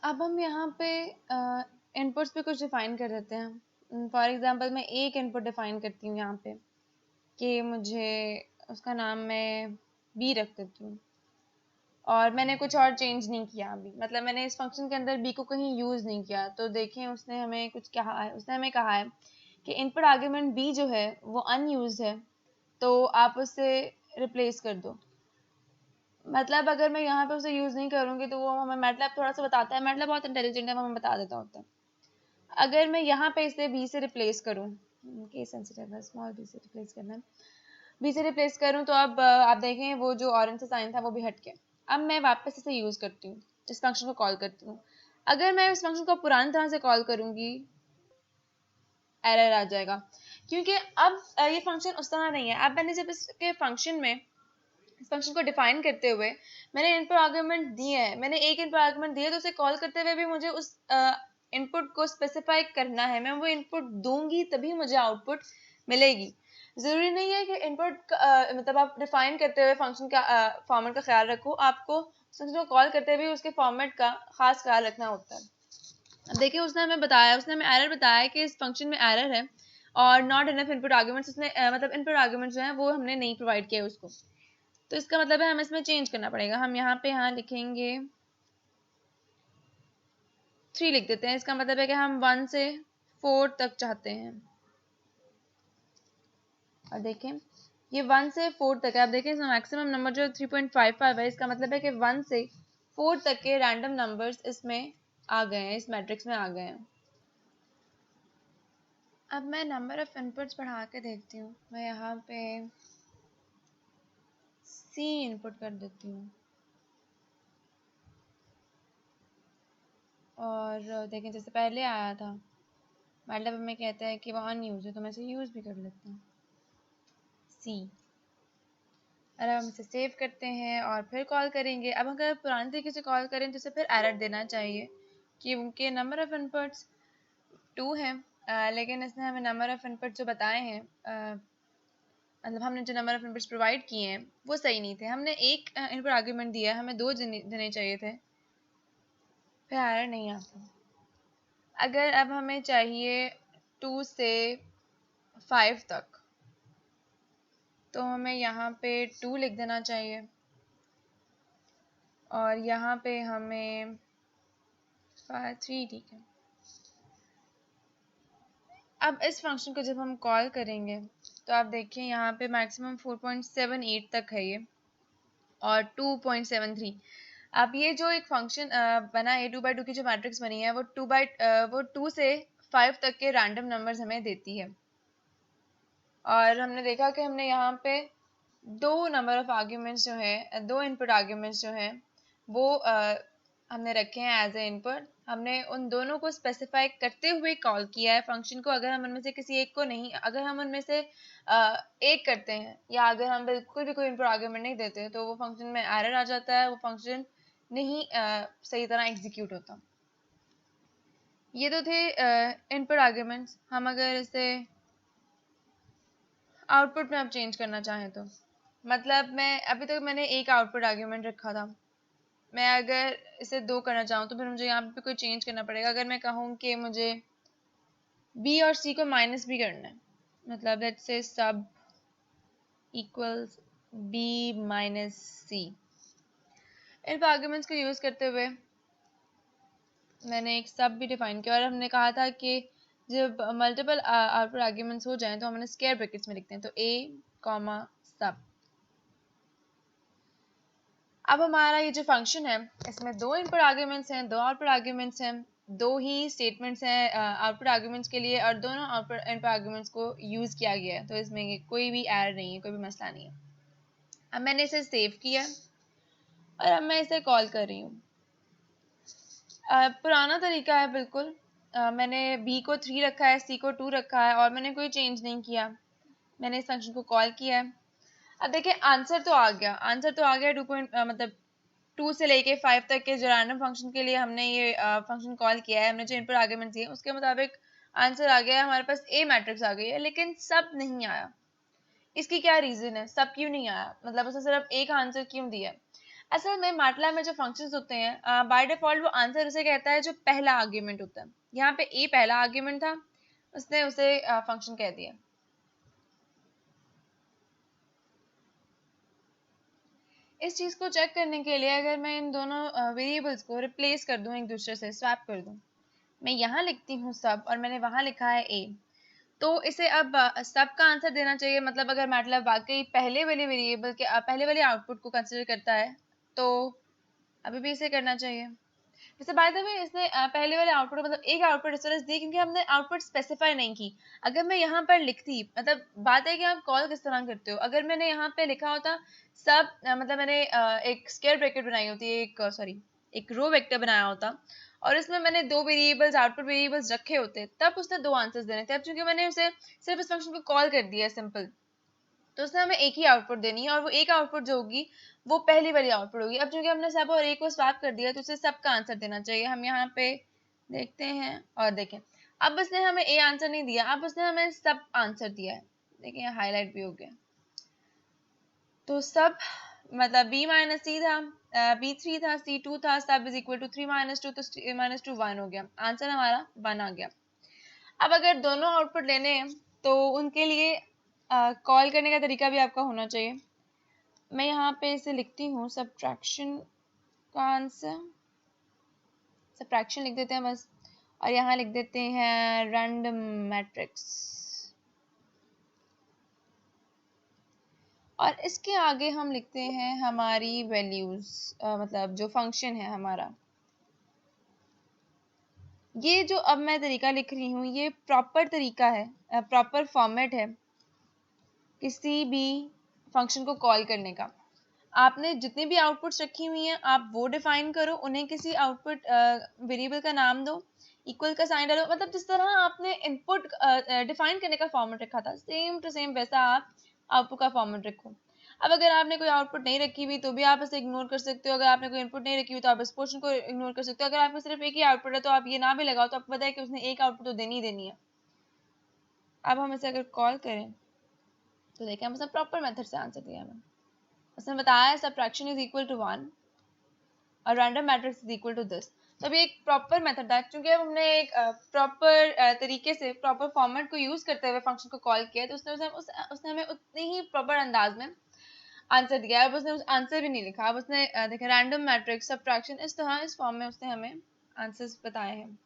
अब हम यहाँ पे इनपुट्स पे कुछ डिफाइन कर देते हैं। फॉर एग्जांपल मैं एक इनपुट डिफाइन करती हूँ यहाँ पे कि मुझे उसका नाम मैं बी रख देती हूँ, और मैंने कुछ और चेंज नहीं किया अभी, मतलब मैंने इस फंक्शन के अंदर बी को कहीं यूज़ नहीं किया। तो देखें उसने हमें कुछ कहा है, उसने हमें कहा है कि इनपुट आर्ग्यूमेंट बी जो है वो अनयूज्ड है, तो आप उसे रिप्लेस कर दो। मतलब अगर मैं यहाँ पे उसे यूज़ नहीं करूँगी तो वो हमें मैटलैब थोड़ा सा बताता है, मैटलैब बहुत इंटेलिजेंट है, वो हमें बता देता होता है। अगर मैं यहाँ पे इसे बी से रिप्लेस करूँ, केस सेंसिटिव है, स्मॉल बी से रिप्लेस करना है, बी से रिप्लेस करूँ तो अब आप देखें वो जो ऑरेंज से साइन था वो भी हट गया। अब मैं वापस इसे यूज़ करती हूँ, इस फंक्शन को कॉल करती हूँ। अगर मैं इस फंक्शन को पुरानी तरह से कॉल करूँगी, एरर आ जाएगा, क्योंकि अब ये फंक्शन उस तरह नहीं है। अब मैंने जब इसके फंक्शन में इस फंक्शन को डिफाइन करते हुए मैंने इनपुट आर्गुमेंट दिए हैं, मैंने एक इनपुट आर्गुमेंट दिया, तो उसे कॉल करते हुए भी मुझे उस इनपुट को स्पेसिफाई करना है। मैं वो इनपुट दूंगी तभी मुझे आउटपुट मिलेगी। ज़रूरी नहीं है कि इनपुट मतलब आप डिफाइन करते हुए फंक्शन का फॉर्मेट का ख्याल रखो, आपको फंक्शन को कॉल करते हुए उसके फॉर्मेट का खास ख्याल रखना होता है। अब देखिए उसने हमें बताया, उसने हमें एरर बताया कि इस फंक्शन में एरर है और नॉट इनफ इनपुट आर्गुमेंट्स, उसने मतलब इनपुट आर्गुमेंट्स जो है वो हमने नहीं प्रोवाइड किया उसको। तो इसका मतलब है हमें इसमें चेंज करना पड़ेगा। हम यहाँ लिखेंगे 3 लिख देते हैं। इसका मतलब है कि हम 1 से 4 तक चाहते हैं। और देखें ये 1 से 4 तक है। आप देखें इसमें मैक्सिमम नंबर जो 3.55 है, इसका मतलब है कि 1 से 4 तक के रैंडम नंबर्स इसमें आ गए हैं, इस मैट्रिक्स में आ गए हैं। अब मैं नंबर ऑफ इनपुट्स बढ़ा के देखती हूँ। मैं यहाँ पे C इनपुट कर देती हूँ और देखें जैसे पहले आया था, मतलब हमें कहता है कि वो अनयूज है, तो मैं इसे यूज़ भी कर लेती हूँ C। और हम इसे सेव करते हैं और फिर कॉल करेंगे। अब अगर पुराने तरीके से कॉल करें तो इसे फिर एरर देना चाहिए क्योंकि नंबर ऑफ़ इनपुट्स 2 है, लेकिन इसने हमें नंबर ऑफ़ इनपुट जो बताए हैं, मतलब हमने जो नंबर ऑफ़ इनपुट्स प्रोवाइड किए हैं वो सही नहीं थे। हमने एक इनपुट आर्ग्यूमेंट दिया, हमें 2 देने चाहिए थे, फिर एरर नहीं आता। अगर अब हमें चाहिए 2 से 5 तक, तो हमें यहाँ पे 2 लिख देना चाहिए और यहाँ पे हमें 3, ठीक है। अब इस फंक्शन को जब हम कॉल करेंगे तो आप देखिए यहाँ पे मैक्सिमम 4.78 तक है ये और 2.73। अब ये जो एक फंक्शन बना है 2/2 की जो मैट्रिक्स बनी है वो 2 से 5 तक के रैंडम नंबर्स हमें देती है। और हमने देखा कि हमने यहाँ पे 2 नंबर ऑफ आर्ग्यूमेंट्स जो है, 2 इनपुट आर्ग्यूमेंट्स जो हैं वो हमने रखे हैं एज ए इनपुट। हमने उन दोनों को स्पेसिफाई करते हुए कॉल किया है फंक्शन को। अगर हम उनमें से किसी एक को नहीं, अगर हम उनमें से एक करते हैं या अगर हम बिल्कुल भी कोई इनपुट आर्ग्यूमेंट नहीं देते तो वो फंक्शन में एरर आ जाता है, वो फंक्शन नहीं सही तरह एग्जीक्यूट होता। ये तो थे इनपुट आर्ग्यूमेंट्स। हम अगर इसे आउटपुट में अब चेंज करना चाहें तो, मतलब मैं अभी तक मैंने एक आउटपुट आर्ग्यूमेंट रखा था, मैं अगर इसे 2 करना चाहूँ तो फिर मुझे यहाँ पे कोई चेंज करना पड़ेगा। अगर मैं कहूँ कि मुझे B और C को माइनस भी करना है, मतलब लेट्स से सब इक्वल्स B माइनस C, इन आर्ग्यूमेंट्स को यूज़ करते हुए मैंने एक सब भी डिफाइन किया और हमने कहा था कि जब मल्टीपल आउटपुट आर्ग्यूमेंट्स हो जाएं तो हम उन्हें स्क्वायर ब्रैकेट्स में लिखते हैं, तो A, सब। अब हमारा ये जो फंक्शन है इसमें 2 इनपुट आर्ग्यूमेंट्स हैं, 2 आउटपुट आर्ग्यूमेंट्स हैं, 2 ही स्टेटमेंट्स हैं आउटपुट आर्ग्यूमेंट्स के लिए और दोनों आउटपुट इनपुट आर्ग्यूमेंट्स को यूज़ किया गया है, तो इसमें कोई भी एरर नहीं है, कोई भी मसला नहीं है। अब मैंने इसे सेव किया और अब मैं इसे कॉल कर रही हूँ। पुराना तरीका है बिल्कुल, मैंने B को 3 रखा है, C को 2 रखा है और मैंने कोई चेंज नहीं किया, मैंने इस फंक्शन को कॉल किया है। अब देखिए आंसर तो आ गया, मतलब 2 से लेके 5 तक के जो रैंडम फंक्शन के लिए हमने ये फंक्शन कॉल किया है, हमने जो इनपुट आर्ग्यूमेंट दिए उसके मुताबिक आंसर आ गया है, हमारे पास A मैट्रिक्स आ गई है, लेकिन सब नहीं आया। इसकी क्या रीज़न है, सब क्यों नहीं आया, मतलब उसने सिर्फ एक आंसर क्यों दिया? असल में मैटलैब में जो फंक्शंस होते हैं बाय डिफॉल्ट वो आंसर उसे कहता है जो पहला आर्ग्यूमेंट होता है। यहाँ पे ए पहला आर्ग्यूमेंट था, उसने उसे फंक्शन कह दिया। इस चीज़ को चेक करने के लिए अगर मैं इन दोनों वेरिएबल्स को रिप्लेस कर दूं, एक दूसरे से स्वैप कर दूं, मैं यहाँ लिखती हूँ सब और मैंने वहाँ लिखा है ए, तो इसे अब सब का आंसर देना चाहिए। मतलब अगर मैटलैब वाकई पहले वाले वेरिएबल के पहले वाले आउटपुट को कंसिडर करता है तो अभी भी इसे करना चाहिए। वैसे बाय द वे इसने पहले वाले आउटपुट मतलब एक आउटपुट इस तरह से दी क्योंकि हमने आउटपुट स्पेसिफाई नहीं की। अगर मैं यहाँ पर लिखती, मतलब बात है कि आप कॉल किस तरह करते हो। अगर मैंने यहाँ पे लिखा होता सब मतलब मैंने एक स्क्वायर ब्रैकेट बनाई होती है, एक सॉरी एक रो वेक्टर बनाया होता और इसमें मैंने दो वेरिएबल्स आउटपुट वेरिएबल्स रखे होते, तब उसने दो आंसर्स देने थे। अब चूंकि मैंने उसे सिर्फ इस फंक्शन को कॉल कर दिया सिंपल, तो उसने हमें एक ही आउटपुट देनी है और वो एक आउटपुट जो होगी वो पहली वाली आउटपुट होगी। अब चूंकि हमने सब और एक को स्वैप कर दिया तो उसे सब का आंसर देना चाहिए। हम यहाँ पे देखते हैं और देखें, अब उसने हमें ए आंसर नहीं दिया, अब उसने हमें सब आंसर दिया है। देखिए हाईलाइट भी हो गया। तो सब मतलब b माइनस सी था, b3 था, c2 था, सब इज इक्वल टू 3 माइनस 2, तो माइनस 2 1 हो गया, आंसर हमारा 1 आ गया। अब अगर दोनों आउटपुट लेने हैं तो उनके लिए कॉल करने का तरीका भी आपका होना चाहिए। मैं यहाँ पे इसे लिखती हूँ सब्ट्रैक्शन का आंसर, सब्ट्रैक्शन लिख देते हैं बस, और यहाँ लिख देते हैं रैंडम मैट्रिक्स, और इसके आगे हम लिखते हैं हमारी वैल्यूज, मतलब जो फंक्शन है हमारा। ये जो अब मैं तरीका लिख रही हूँ ये प्रॉपर तरीका है, प्रॉपर फॉर्मेट है किसी भी फंक्शन को कॉल करने का। आपने जितनी भी आउटपुट्स रखी हुई हैं आप वो डिफाइन करो, उन्हें किसी आउटपुट वेरिएबल का नाम दो, इक्वल का साइन डालो। मतलब जिस तरह आपने इनपुट डिफाइन करने का फॉर्मेट रखा था सेम टू सेम वैसा आप आउटपुट का फॉर्मेट रखो। अब अगर आपने कोई आउटपुट नहीं रखी हुई तो भी आप इसे इग्नोर कर सकते हो, अगर आपने कोई इनपुट नहीं रखी हुई तो आप इस पोर्शन को इग्नोर कर सकते हो। अगर आपको सिर्फ एक ही आउटपुट है तो आप ये ना भी लगाओ तो आपको पता है कि उसने एक आउटपुट तो देनी ही देनी है। अब हम इसे अगर कॉल करें तो देखें हम उसने प्रॉपर मेथड से आंसर दिया हमें। उसने बताया सब्ट्रैक्शन इज इक्वल टू 1 और random matrix is equal to this. तो अभी एक प्रॉपर मेथड था, क्योंकि अब हमने एक प्रॉपर तरीके से प्रॉपर फॉर्मेट को यूज करते हुए फंक्शन को कॉल किया तो उसने हमें उतने ही प्रॉपर अंदाज में आंसर दिया। अब उसने आंसर भी नहीं लिखा, अब उसने देखा रैंडम मैट्रिक्स सब्ट्रैक्शन इस तरह इस फॉर्म में उसने हमें आंसर्स बताए हैं।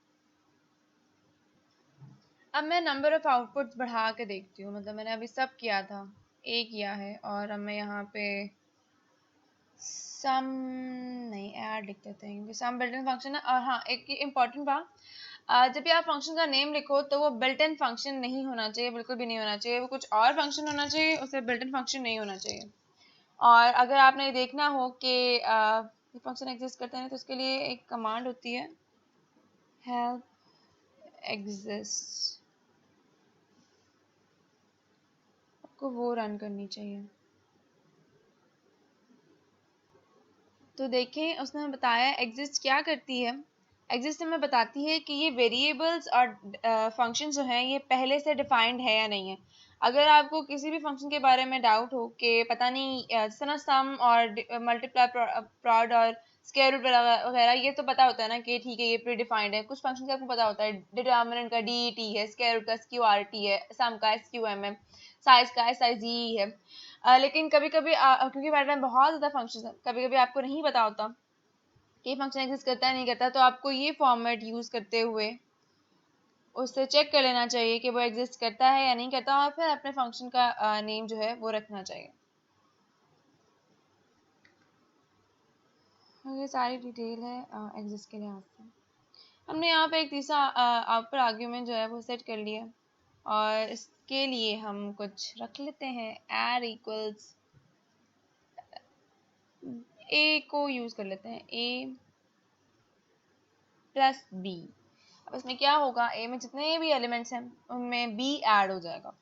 अब मैं नंबर ऑफ आउटपुट्स बढ़ा के देखती हूँ। मतलब मैंने अभी सब किया था, ए किया है, और अब मैं यहाँ पे सम नहीं ऐड लिख देते हैं क्योंकि सम बिल्ट इन फंक्शन है। और हाँ एक इम्पॉर्टेंट बात, जब भी आप फंक्शन का नेम लिखो तो वो बिल्ट इन फंक्शन नहीं होना चाहिए, बिल्कुल भी नहीं होना चाहिए। वो कुछ और फंक्शन होना चाहिए, उसे बिल्ट इन फंक्शन नहीं होना चाहिए। और अगर आपने देखना हो कि ये फंक्शन एग्जिस्ट करते हैं तो उसके लिए एक कमांड होती है हेल्प एग्जिस्ट, आपको वो रन करनी चाहिए। तो देखें उसने हमें बताया एग्जिस्ट क्या करती है। एग्जिस्ट हमें बताती है कि ये वेरिएबल्स और फंक्शन जो हैं ये पहले से डिफाइंड है या नहीं है। अगर आपको किसी भी फंक्शन के बारे में डाउट हो कि पता नहीं जैसे ना सम और मल्टीप्लाई प्रोड और स्क्वायर रूट वगैरह ये तो पता होता है ना कि ठीक है ये प्री डिफाइंड है। कुछ फंक्शन का आपको पता होता है, डिटर्मिनेंट का डी टी है, स्क्वायर रूट का एस क्यू आर टी है, सम का एस क्यू एम है, साइज का एस आई जी है। लेकिन कभी कभी क्योंकि हमारे पास बहुत ज़्यादा फंक्शन है, कभी कभी आपको नहीं पता होता कि फंक्शन एग्जिस्ट करता है नहीं करता, तो आपको ये फॉर्मेट यूज़ करते हुए उससे चेक कर लेना चाहिए कि वो एग्जिस्ट करता है या नहीं करता, और फिर अपने फंक्शन का नेम जो है वो रखना चाहिए। ये सारी डिटेल है एग्जिस्ट के लिहाज से। हमने यहाँ पे एक तीसरा आउटपुट आर्ग्यूमेंट जो है वो सेट कर लिया, और इसके लिए हम कुछ रख लेते हैं एड इक्वल्स ए को यूज़ कर लेते हैं, ए प्लस बी। अब इसमें क्या होगा, ए में जितने भी एलिमेंट्स हैं उनमें बी ऐड हो जाएगा।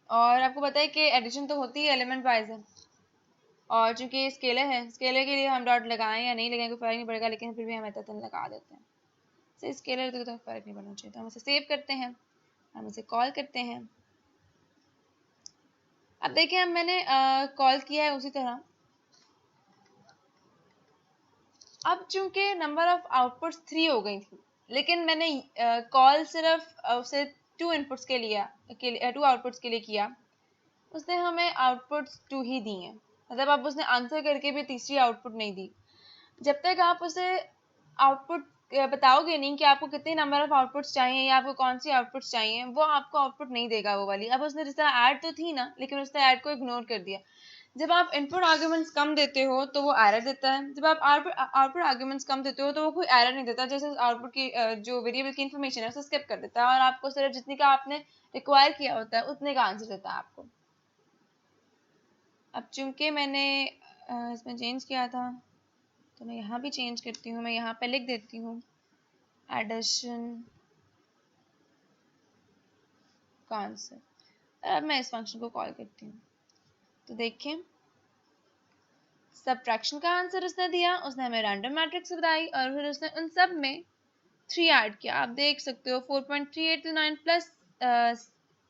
और आपको पता है कि एडिशन तो होती है एलिमेंट वाइज है, और चूंकि स्केलर है, स्केलर के लिए हम डॉट लगाएं या नहीं लगाएं कोई फर्क नहीं पड़ेगा, लेकिन फिर भी हम ऐसा लगा देते हैं। से स्केलर तो फर्क नहीं पड़ना चाहिए। तो हम इसे सेव करते हैं, हम इसे कॉल करते हैं। अब देखिए, अब मैंने कॉल किया है उसी तरह। अब चूंकि नंबर ऑफ आउटपुट्स 3 हो गई थी, लेकिन मैंने कॉल सिर्फ उसे 2 इनपुट्स के लिए 2 आउटपुट्स के लिए किया, उसने हमें आउटपुट्स 2 ही दी हैं। मतलब अब उसने आंसर करके भी तीसरी आउटपुट नहीं दी। जब तक आप उसे आउटपुट बताओगे नहीं कि आपको कितने नंबर ऑफ आउटपुट्स चाहिए या आपको कौन सी आउटपुट्स चाहिए, वो आपको आउटपुट नहीं देगा वो वाली। अब उसने जिस तरह ऐड तो थी ना, लेकिन उसने ऐड को इग्नोर कर दिया। जब आप इनपुट आर्ग्यूमेंट्स कम देते हो तो वो एरर देता है, जब आप आउटपुट आर्ग्यूमेंट्स कम देते हो तो वो कोई एरर नहीं देता। जैसे आउटपुट की जो वेरिएबल की इन्फॉर्मेशन है उसे स्किप कर देता है और आपको सिर्फ जितनी का आपने रिक्वायर किया होता है उतने का आंसर देता है आपको। अब चूंकि मैंने इसमें चेंज किया था, तो मैं यहाँ भी चेंज करती हूँ। मैं यहाँ पे लिख देती हूँ एडिशन का आंसर। अब मैं इस फंक्शन को कॉल करती हूँ, तो देखें सब्ट्रैक्शन का आंसर उसने दिया, उसने हमें रैंडम मैट्रिक्स बताई और फिर उसने उन सब में 3 ऐड किया। आप देख सकते हो 4.389 प्लस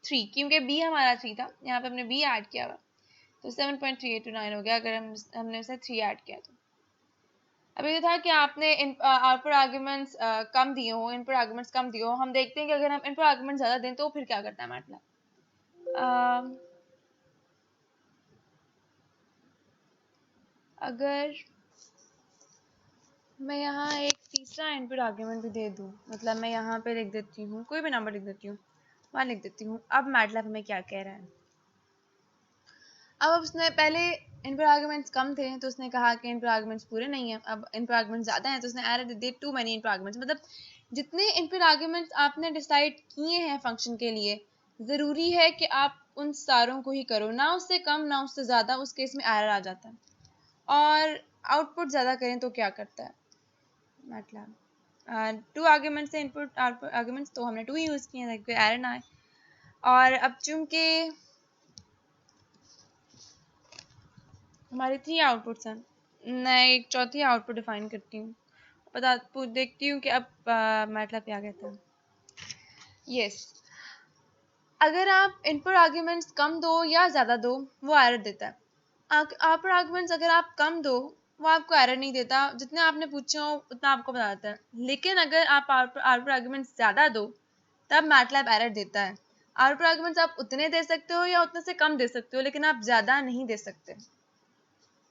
3, क्योंकि b हमारा 3 था, यहाँ पे हमने b ऐड किया हुआ, तो 7.3829 हो गया अगर हमने उसे 3 ऐड किया तो। अब ये था कि आपने आउटपुट आर्ग्यूमेंट्स कम दिए हो, इनपुट आर्ग्यूमेंट्स कम दिए हो। हम देखते हैं कि अगर हम इनपुट आर्ग्यूमेंट ज़्यादा दें तो फिर क्या करता है मैटलैब। अगर मैं यहाँ एक तीसरा इनपुट आर्ग्यूमेंट भी दे दूँ, मतलब मैं यहाँ पे लिख देती हूँ, कोई भी नंबर लिख देती हूँ, 1 लिख देती हूँ। अब मैटलैब हमें क्या कह रहा है। अब उसने पहले इनपुट आर्ग्यूमेंट्स कम थे तो उसने कहा कि इनपुट आर्ग्यूमेंट्स पूरे नहीं हैं। अब इनपुट आर्ग्यूमेंट्स ज़्यादा हैं तो उसने एरर दे दी टू मैनी इनपुट आर्ग्यूमेंट्स। मतलब जितने इनपुट आर्ग्यूमेंट्स आपने डिसाइड किए हैं फंक्शन के लिए, ज़रूरी है कि आप उन सारों को ही करो, ना उससे कम ना उससे ज़्यादा। उस केस में एरर आ जाता है। और आउटपुट ज़्यादा करें तो क्या करता है मैटलैब, 2 आर्ग्यूमेंट्स से इनपुट आर्ग्यूमेंट्स, तो हमने 2 ही यूज़ किए ताकि कोई एरर ना आए। और अब चूंकि हमारे 3 आउटपुट्स हैं, मैं एक चौथी आउटपुट डिफाइन करती हूँ, देखती हूँ कि अब मैटलैब क्या कहता है। यस, अगर आप इनपुट आर्ग्यूमेंट्स कम दो या ज़्यादा दो वो एरर देता है। आउटपुट आर्ग्यूमेंट्स अगर आप कम दो वो आपको एरर नहीं देता, जितने आपने पूछे हो उतना आपको बता देता है। लेकिन अगर आप आउटपुट आर्ग्यूमेंट्स ज़्यादा दो तब मैटलैब एरर देता है। आउटपुट आर्ग्यूमेंट्स आप उतने दे सकते हो या उतने से कम दे सकते हो, लेकिन आप ज़्यादा नहीं दे सकते।